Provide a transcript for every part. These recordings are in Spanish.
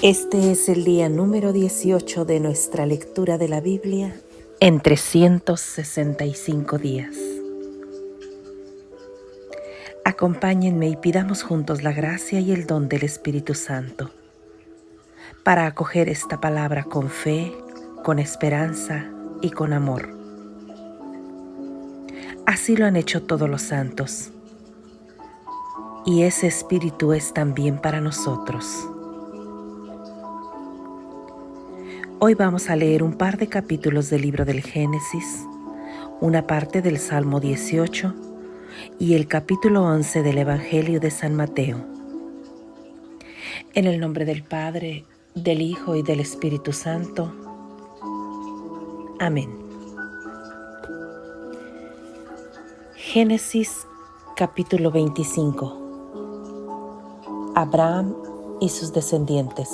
Este es el día número 18 de nuestra lectura de la Biblia en 365 días. Acompáñenme y pidamos juntos la gracia y el don del Espíritu Santo para acoger esta palabra con fe, con esperanza y con amor. Así lo han hecho todos los santos, y ese Espíritu es también para nosotros. Hoy vamos a leer un par de capítulos del libro del Génesis, una parte del Salmo 18 y el capítulo 11 del Evangelio de San Mateo. En el nombre del Padre, del Hijo y del Espíritu Santo. Amén. Génesis capítulo 25. Abraham y sus descendientes.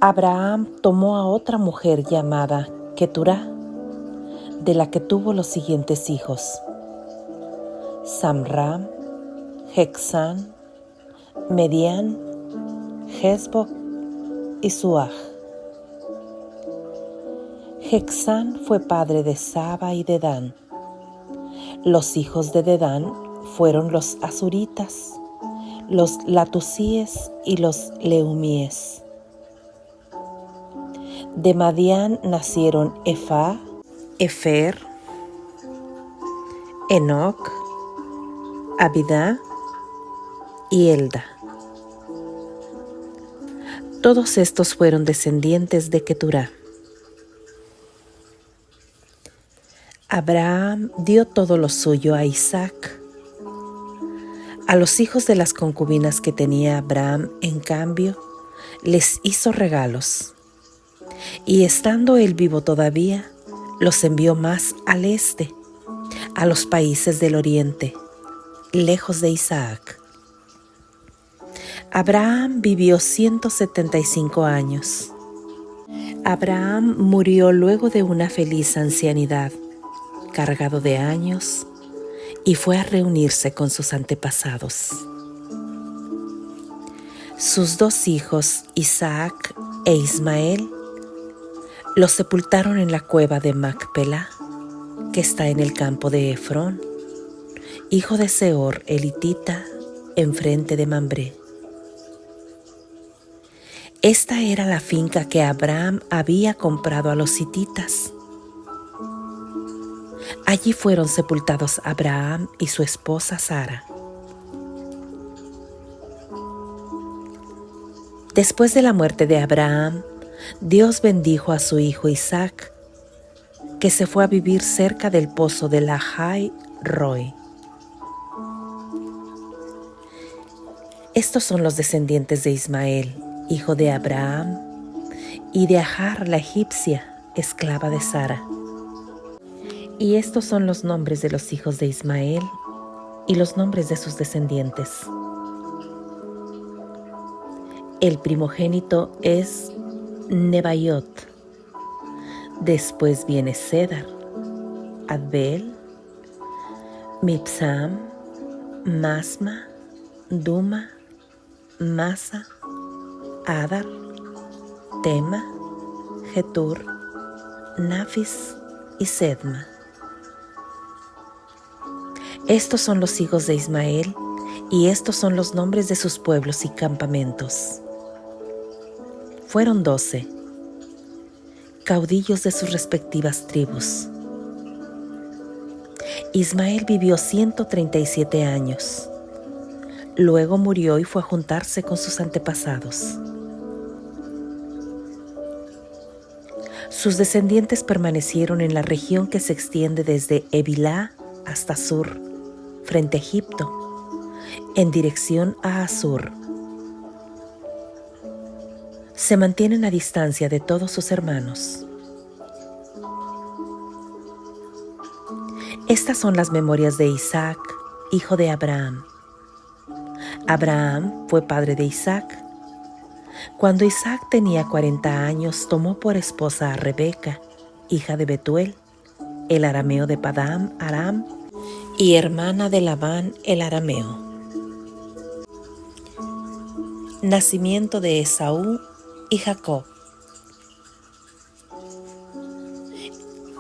Abraham tomó a otra mujer llamada Keturá, de la que tuvo los siguientes hijos: Samram, Joksán, Medián, Jezboc y Suaj. Joksán fue padre de Saba y Dedán. Los hijos de Dedán fueron los Asuritas, los Latusíes y los Leumíes. De Madián nacieron Efá, Efer, Enoc, Abidá y Elda. Todos estos fueron descendientes de Keturá. Abraham dio todo lo suyo a Isaac. A los hijos de las concubinas que tenía Abraham, en cambio, les hizo regalos. Y estando él vivo todavía, los envió más al este, a los países del oriente, lejos de Isaac. Abraham vivió 175 años. Abraham murió luego de una feliz ancianidad, cargado de años, y fue a reunirse con sus antepasados. Sus dos hijos, Isaac e Ismael, los sepultaron en la cueva de Macpelá, que está en el campo de Efrón, hijo de Seor elitita, enfrente de Mambré. Esta era la finca que Abraham había comprado a los hititas. Allí fueron sepultados Abraham y su esposa Sara. Después de la muerte de Abraham, Dios bendijo a su hijo Isaac, que se fue a vivir cerca del pozo de Lahai Roi. Estos son los descendientes de Ismael, hijo de Abraham, y de Agar la egipcia, esclava de Sara. Y estos son los nombres de los hijos de Ismael y los nombres de sus descendientes. El primogénito es Nebaiot. Después viene Cedar, Adbel, Mibsam, Masma, Duma, Masa, Adar, Tema, Getur, Nafis y Sedma. Estos son los hijos de Ismael, y estos son los nombres de sus pueblos y campamentos. Fueron 12, caudillos de sus respectivas tribus. Ismael vivió 137 años. Luego murió y fue a juntarse con sus antepasados. Sus descendientes permanecieron en la región que se extiende desde Evilá hasta Sur, frente a Egipto, en dirección a Asur. Se mantienen a distancia de todos sus hermanos. Estas son las memorias de Isaac, hijo de Abraham. Abraham fue padre de Isaac. Cuando Isaac tenía 40 años, tomó por esposa a Rebeca, hija de Betuel, el arameo de Padam Aram, y hermana de Labán el arameo. Nacimiento de Esaú y Jacob.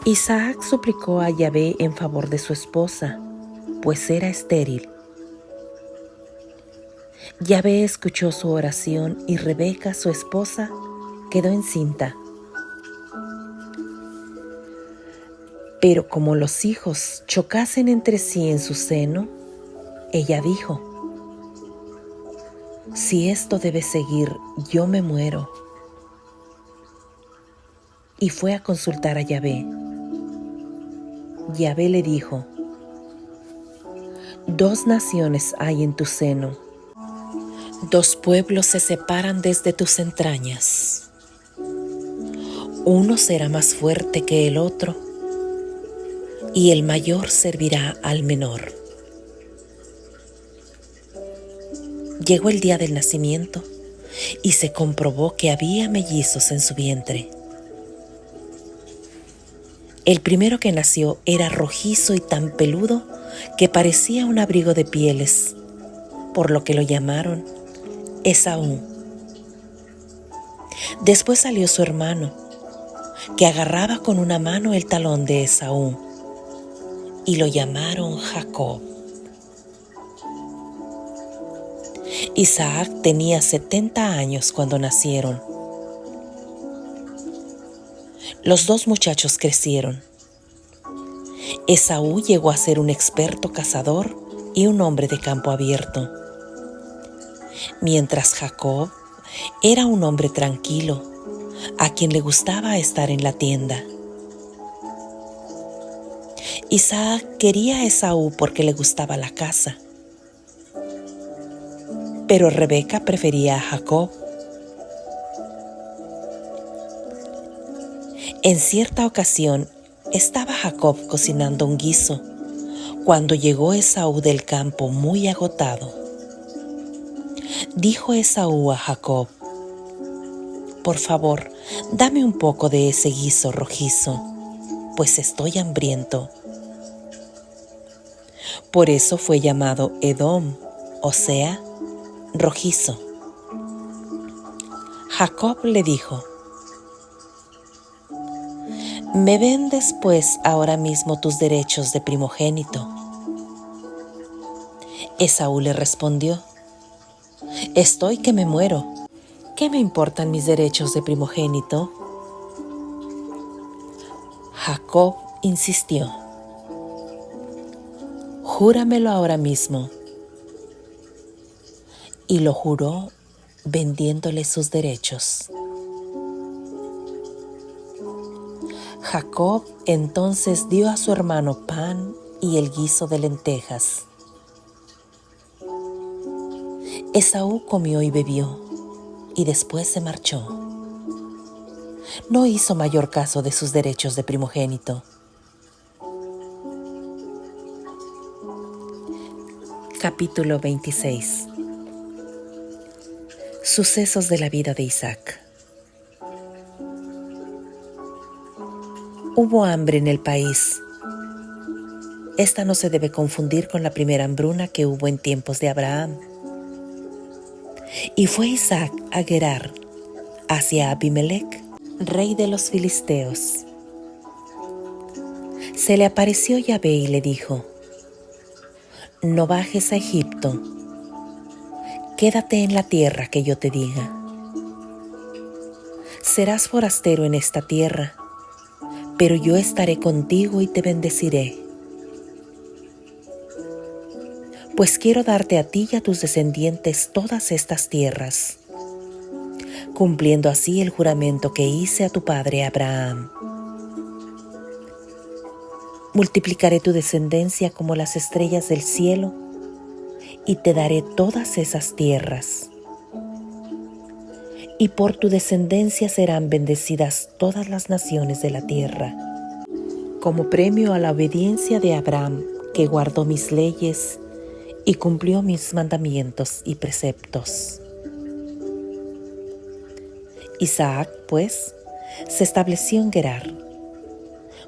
Isaac suplicó a Yahvé en favor de su esposa, pues era estéril. Yahvé escuchó su oración y Rebeca, su esposa, quedó encinta. Pero como los hijos chocasen entre sí en su seno, ella dijo: si esto debe seguir, yo me muero. Y fue a consultar a Yahvé. Yahvé le dijo: 2 naciones hay en tu seno, 2 pueblos se separan desde tus entrañas. Uno será más fuerte que el otro, y el mayor servirá al menor. Llegó el día del nacimiento, y se comprobó que había mellizos en su vientre. El primero que nació era rojizo y tan peludo que parecía un abrigo de pieles, por lo que lo llamaron Esaú. Después salió su hermano, que agarraba con una mano el talón de Esaú, y lo llamaron Jacob. Isaac tenía 70 años cuando nacieron. Los 2 muchachos crecieron. Esaú llegó a ser un experto cazador y un hombre de campo abierto, mientras Jacob era un hombre tranquilo, a quien le gustaba estar en la tienda. Isaac quería a Esaú porque le gustaba la caza, pero Rebeca prefería a Jacob. En cierta ocasión estaba Jacob cocinando un guiso cuando llegó Esaú del campo muy agotado. Dijo Esaú a Jacob: por favor, dame un poco de ese guiso rojizo, pues estoy hambriento. Por eso fue llamado Edom, o sea, rojizo. Jacob le dijo: ¿me vendes pues ahora mismo tus derechos de primogénito? Esaú le respondió: estoy que me muero. ¿Qué me importan mis derechos de primogénito? Jacob insistió: júramelo ahora mismo. Y lo juró vendiéndole sus derechos. Jacob entonces dio a su hermano pan y el guiso de lentejas. Esaú comió y bebió, y después se marchó. No hizo mayor caso de sus derechos de primogénito. Capítulo 26. Sucesos de la vida de Isaac. Hubo hambre en el país. Esta no se debe confundir con la primera hambruna que hubo en tiempos de Abraham. Y fue Isaac a Gerar, hacia Abimelec, rey de los filisteos. Se le apareció Yahvé y le dijo: no bajes a Egipto, quédate en la tierra que yo te diga. Serás forastero en esta tierra, pero yo estaré contigo y te bendeciré. Pues quiero darte a ti y a tus descendientes todas estas tierras, cumpliendo así el juramento que hice a tu padre Abraham. Multiplicaré tu descendencia como las estrellas del cielo, y te daré todas esas tierras. Y por tu descendencia serán bendecidas todas las naciones de la tierra, como premio a la obediencia de Abraham, que guardó mis leyes y cumplió mis mandamientos y preceptos. Isaac, pues, se estableció en Gerar.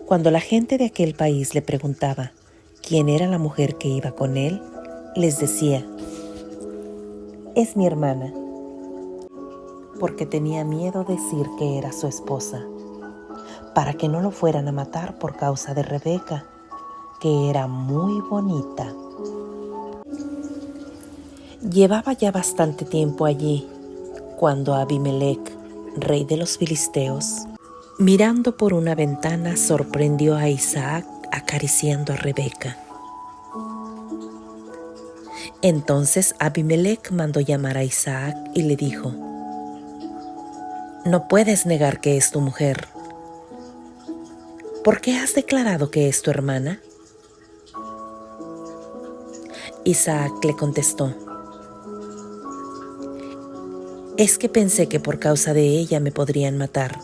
Cuando la gente de aquel país le preguntaba quién era la mujer que iba con él, les decía: es mi hermana. porque tenía miedo decir que era su esposa, para que no lo fueran a matar por causa de Rebeca, que era muy bonita. Llevaba ya bastante tiempo allí, cuando Abimelec, rey de los filisteos, mirando por una ventana, sorprendió a Isaac acariciando a Rebeca. Entonces Abimelec mandó llamar a Isaac y le dijo: «No puedes negar que es tu mujer. ¿Por qué has declarado que es tu hermana?» Isaac le contestó: «Es que pensé que por causa de ella me podrían matar».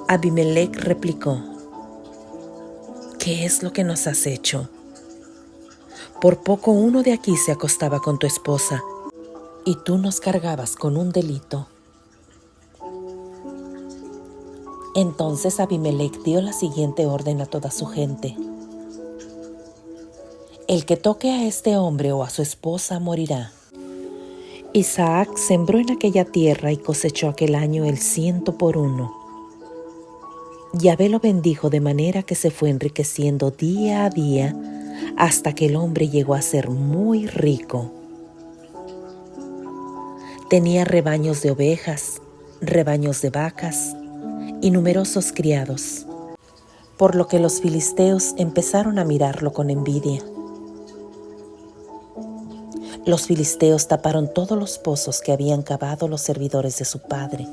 Abimelec replicó: «¿Qué es lo que nos has hecho? Por poco uno de aquí se acostaba con tu esposa, y tú nos cargabas con un delito». Entonces Abimelec dio la siguiente orden a toda su gente: «El que toque a este hombre o a su esposa morirá». Isaac sembró en aquella tierra y cosechó aquel año el 100 por 1. Yahvé lo bendijo de manera que se fue enriqueciendo día a día hasta que el hombre llegó a ser muy rico. Tenía rebaños de ovejas, rebaños de vacas y numerosos criados, por lo que los filisteos empezaron a mirarlo con envidia. Los filisteos taparon todos los pozos que habían cavado los servidores de su padre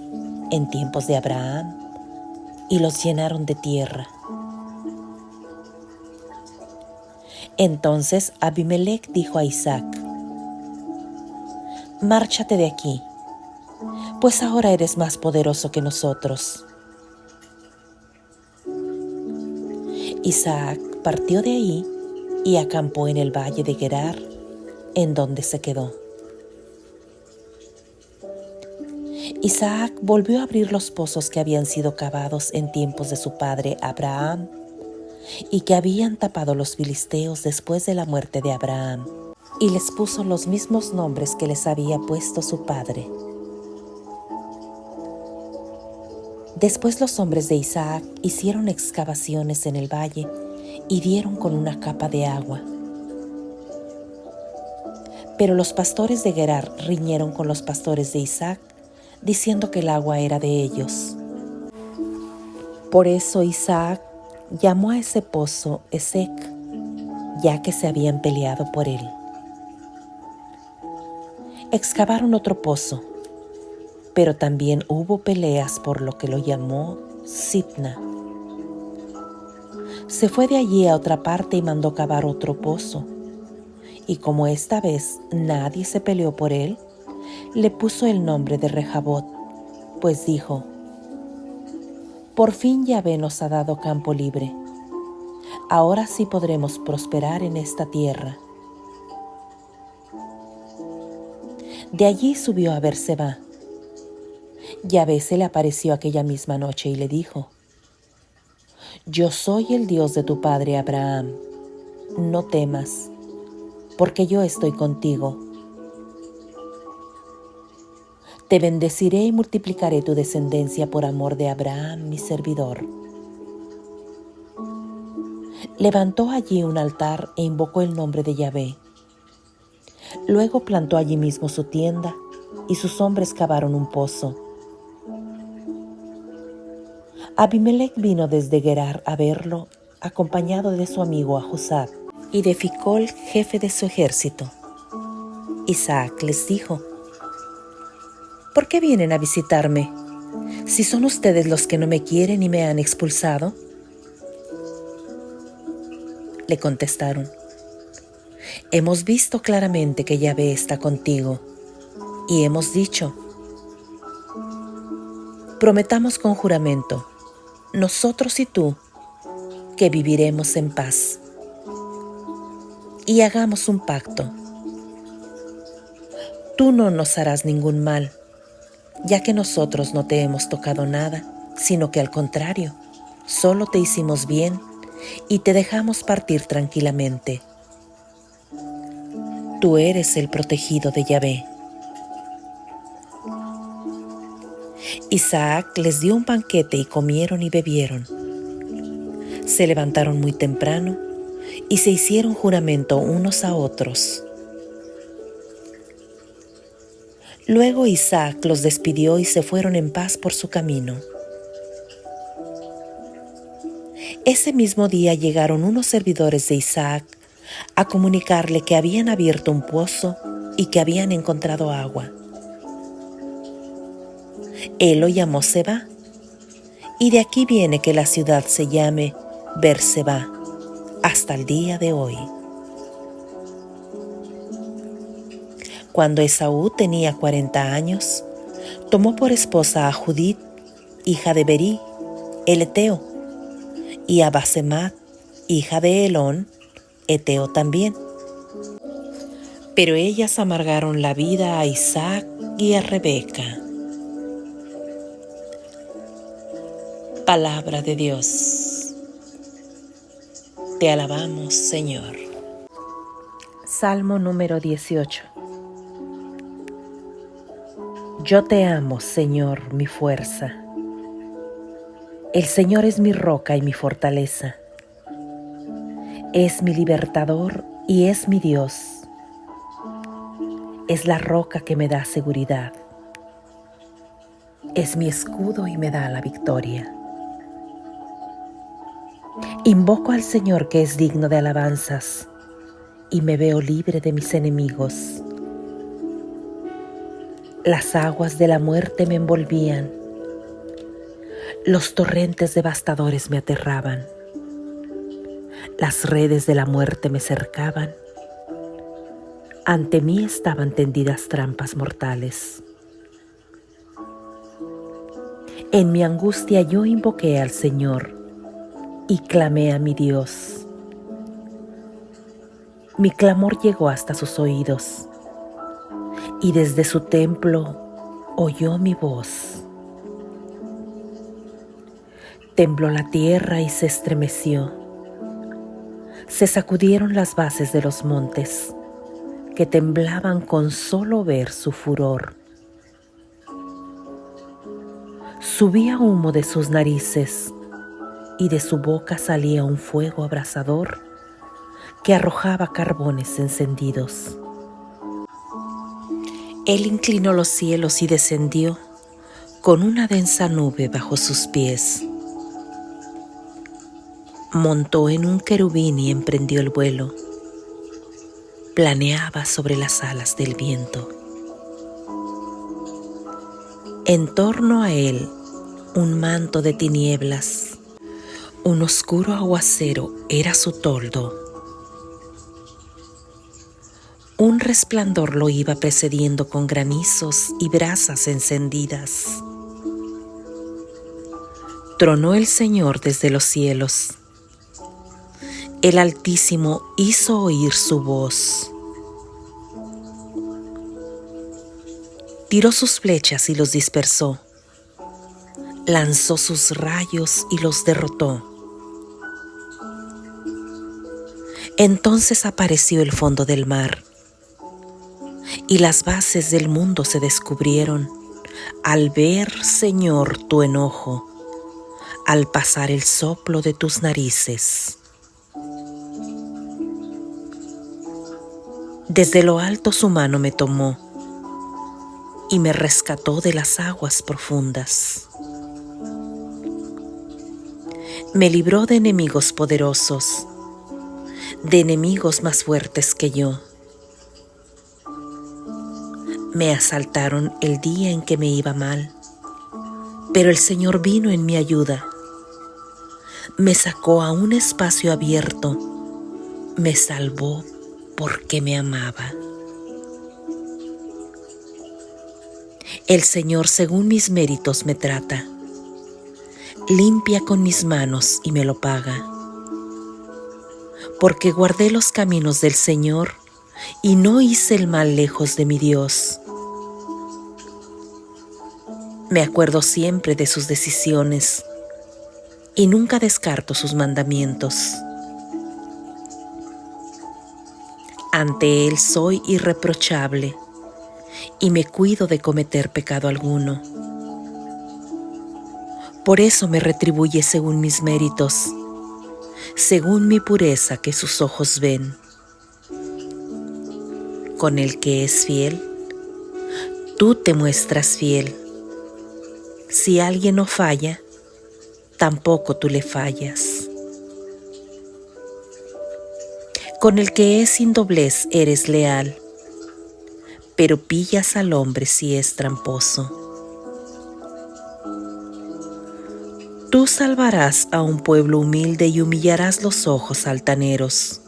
en tiempos de Abraham y los llenaron de tierra. Entonces Abimelec dijo a Isaac: «Márchate de aquí, pues ahora eres más poderoso que nosotros». Isaac partió de ahí y acampó en el valle de Gerar, en donde se quedó. Isaac volvió a abrir los pozos que habían sido cavados en tiempos de su padre Abraham y que habían tapado los filisteos después de la muerte de Abraham, y les puso los mismos nombres que les había puesto su padre. Después los hombres de Isaac hicieron excavaciones en el valle y dieron con una capa de agua. Pero los pastores de Gerar riñeron con los pastores de Isaac, diciendo que el agua era de ellos. Por eso Isaac llamó a ese pozo Esek, ya que se habían peleado por él. Excavaron otro pozo, pero también hubo peleas, por lo que lo llamó Sitna. Se fue de allí a otra parte y mandó cavar otro pozo, y como esta vez nadie se peleó por él, le puso el nombre de Rehabot, pues dijo: «Por fin Yahvé nos ha dado campo libre. Ahora sí podremos prosperar en esta tierra». De allí subió a Berseba. Yahvé se le apareció aquella misma noche y le dijo: «Yo soy el Dios de tu padre Abraham. No temas, porque yo estoy contigo. Te bendeciré y multiplicaré tu descendencia por amor de Abraham, mi servidor». Levantó allí un altar e invocó el nombre de Yahvé. Luego plantó allí mismo su tienda y sus hombres cavaron un pozo. Abimelec vino desde Gerar a verlo, acompañado de su amigo Ahuzab y de Ficol, jefe de su ejército. Isaac les dijo: «¿Por qué vienen a visitarme, si son ustedes los que no me quieren y me han expulsado?». Le contestaron: «Hemos visto claramente que Yahvé está contigo, y hemos dicho: prometamos con juramento, nosotros y tú, que viviremos en paz. Y hagamos un pacto. Tú no nos harás ningún mal, ya que nosotros no te hemos tocado nada, sino que al contrario, solo te hicimos bien y te dejamos partir tranquilamente. Tú eres el protegido de Yahvé». Isaac les dio un banquete y comieron y bebieron. Se levantaron muy temprano y se hicieron juramento unos a otros. Luego Isaac los despidió y se fueron en paz por su camino. Ese mismo día llegaron unos servidores de Isaac a comunicarle que habían abierto un pozo y que habían encontrado agua. Él lo llamó Seba, y de aquí viene que la ciudad se llame Berseba hasta el día de hoy. Cuando Esaú tenía 40 años, tomó por esposa a Judith, hija de Berí, el eteo, y a Basemat, hija de Elón, eteo también. Pero ellas amargaron la vida a Isaac y a Rebeca. Palabra de Dios. Te alabamos, Señor. Salmo número 18. Yo te amo, Señor, mi fuerza. El Señor es mi roca y mi fortaleza. Es mi libertador y es mi Dios. Es la roca que me da seguridad. Es mi escudo y me da la victoria. Invoco al Señor que es digno de alabanzas y me veo libre de mis enemigos. Las aguas de la muerte me envolvían. Los torrentes devastadores me aterraban. Las redes de la muerte me cercaban. Ante mí estaban tendidas trampas mortales. En mi angustia yo invoqué al Señor y clamé a mi Dios. Mi clamor llegó hasta sus oídos, y desde su templo oyó mi voz. Tembló la tierra y se estremeció. Se sacudieron las bases de los montes, que temblaban con solo ver su furor. Subía humo de sus narices, y de su boca salía un fuego abrasador que arrojaba carbones encendidos. Él inclinó los cielos y descendió con una densa nube bajo sus pies. Montó en un querubín y emprendió el vuelo. Planeaba sobre las alas del viento. En torno a él, un manto de tinieblas. Un oscuro aguacero era su toldo. Un resplandor lo iba precediendo con granizos y brasas encendidas. Tronó el Señor desde los cielos. El Altísimo hizo oír su voz. Tiró sus flechas y los dispersó. Lanzó sus rayos y los derrotó. Entonces apareció el fondo del mar, y las bases del mundo se descubrieron al ver, Señor, tu enojo, al pasar el soplo de tus narices. Desde lo alto su mano me tomó y me rescató de las aguas profundas. Me libró de enemigos poderosos, de enemigos más fuertes que yo. Me asaltaron el día en que me iba mal, pero el Señor vino en mi ayuda. Me sacó a un espacio abierto, me salvó porque me amaba. El Señor, según mis méritos, me trata. Limpia con mis manos y me lo paga. Porque guardé los caminos del Señor y no hice el mal lejos de mi Dios. Me acuerdo siempre de sus decisiones y nunca descarto sus mandamientos. Ante Él soy irreprochable y me cuido de cometer pecado alguno. Por eso me retribuye según mis méritos, según mi pureza que sus ojos ven. Con el que es fiel, tú te muestras fiel. Si alguien no falla, tampoco tú le fallas. Con el que es sin doblez eres leal, pero pillas al hombre si es tramposo. Tú salvarás a un pueblo humilde y humillarás los ojos altaneros.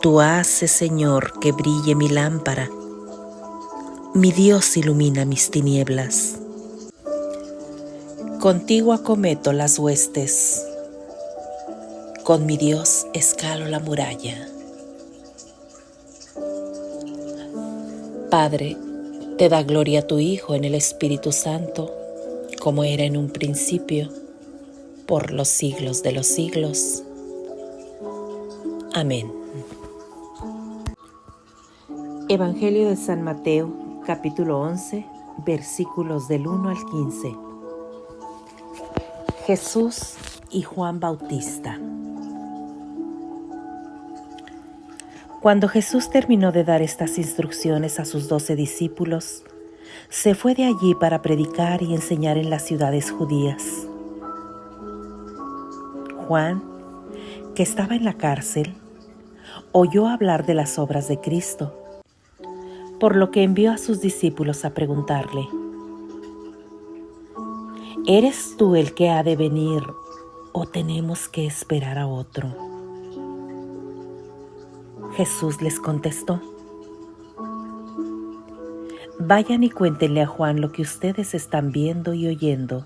Tú haces, Señor, que brille mi lámpara. Mi Dios ilumina mis tinieblas. Contigo acometo las huestes. Con mi Dios escalo la muralla. Padre, te da gloria a tu Hijo en el Espíritu Santo, como era en un principio, por los siglos de los siglos. Amén. Evangelio de San Mateo, capítulo 11, versículos del 1 al 15. Jesús y Juan Bautista. Cuando Jesús terminó de dar estas instrucciones a sus 12 discípulos, se fue de allí para predicar y enseñar en las ciudades judías. Juan, que estaba en la cárcel, oyó hablar de las obras de Cristo, por lo que envió a sus discípulos a preguntarle: ¿eres tú el que ha de venir o tenemos que esperar a otro? Jesús les contestó: vayan y cuéntenle a Juan lo que ustedes están viendo y oyendo.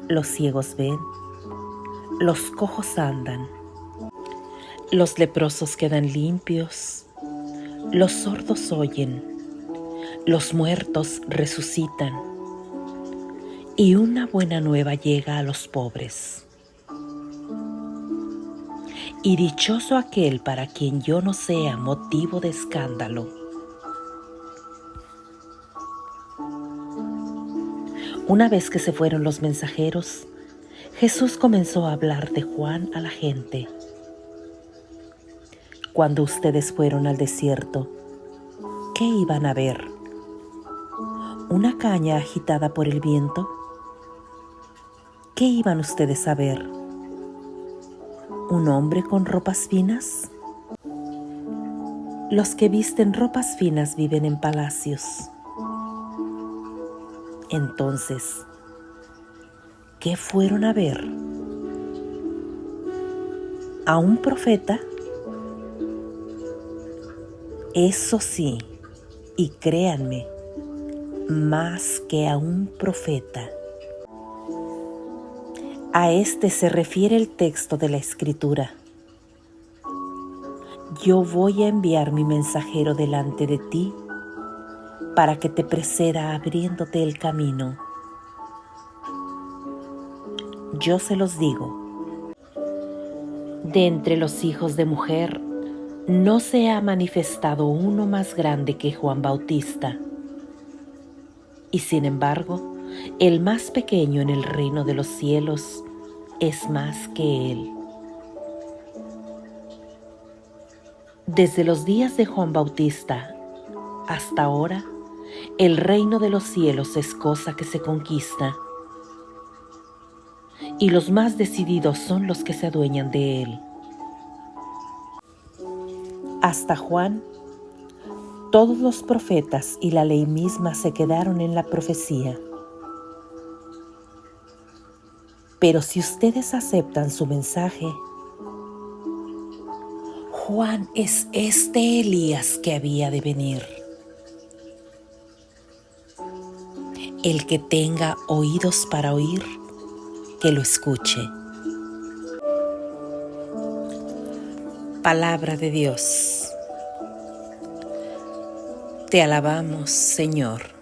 Los ciegos ven, los cojos andan, los leprosos quedan limpios, los sordos oyen, los muertos resucitan, y una buena nueva llega a los pobres. Y dichoso aquel para quien yo no sea motivo de escándalo. Una vez que se fueron los mensajeros, Jesús comenzó a hablar de Juan a la gente. Cuando ustedes fueron al desierto, ¿qué iban a ver? ¿Una caña agitada por el viento? ¿Qué iban ustedes a ver? ¿Un hombre con ropas finas? Los que visten ropas finas viven en palacios. Entonces, ¿qué fueron a ver? ¿A un profeta? Eso sí, y créanme, más que a un profeta. A este se refiere el texto de la Escritura. Yo voy a enviar mi mensajero delante de ti para que te preceda abriéndote el camino. Yo se los digo, de entre los hijos de mujer no se ha manifestado uno más grande que Juan Bautista, y sin embargo, el más pequeño en el reino de los cielos es más que él. Desde los días de Juan Bautista hasta ahora, el reino de los cielos es cosa que se conquista, y los más decididos son los que se adueñan de él. Hasta Juan, todos los profetas y la ley misma se quedaron en la profecía. Pero si ustedes aceptan su mensaje, Juan es este Elías que había de venir. El que tenga oídos para oír, que lo escuche. Palabra de Dios. Te alabamos, Señor.